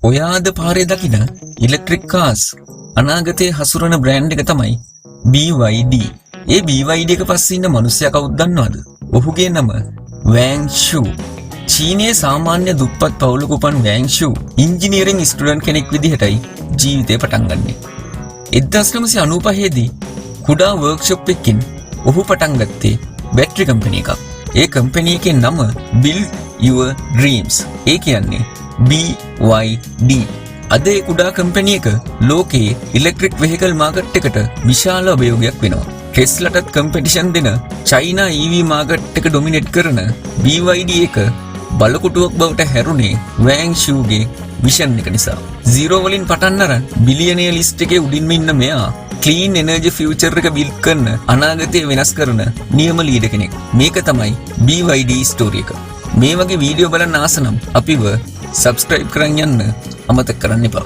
ඔයාද පාරේ දකින ඉලෙක්ට්‍රික් කාස් අනාගතයේ හසුරන බ්‍රෑන්ඩ් එක තමයි BYD. ඒ BYD එක පස්සේ ඉන්න මිනිස්සයා කවුද දන්නවද? ඔහුගේ නම වෑන් ෂූ. චීනයේ සාමාන්‍ය දුප්පත් පවුලක උපන් වෑන් ෂූ ඉංජිනේරිං ස්ටුඩන්ට් කෙනෙක් විදිහටයි ජීවිතේ පටන් ගන්නෙ. 1995 දී කුඩා වර්ක්ෂොප් එකකින් ඔහු පටන් ගත්තේ බැටරි කම්පැනි එකක්. ඒ කම්පැනි එකේ නම Build Your Dreams. ඒ කියන්නේ BYD. අද ඒ කුඩා කම්පැනි එක ලෝකයේ ඉලෙක්ට්‍රික් වෙහිකල් මාකට් එකට විශාල අභියෝගයක් වෙනවා. ටෙස්ලාටත් කම්පිටිෂන් දෙන චයිනා EV මාකට් එක ඩොමිනේට් කරන BYD එක බලකොටුවක් බවට හැරුණේ වෑන් ෂූගේ විෂන් එක නිසා. zero වලින් පටන් අරන් බිලියනියර් ලිස්ට් එකේ උඩින්ම ඉන්න මෙයා ක්ලීන් එනර්ජි ෆියුචර් එක බිල්ඩ් කරන අනාගතය වෙනස් කරන නියම ලීඩර් කෙනෙක්. මේක තමයි BYD ස්ටෝරි එක. මේ වගේ වීඩියෝ බලන්න ආස නම් අපිව සබ්ස්ක්‍රයිබ් කරන් යන්න අමතක කරන්න එපා.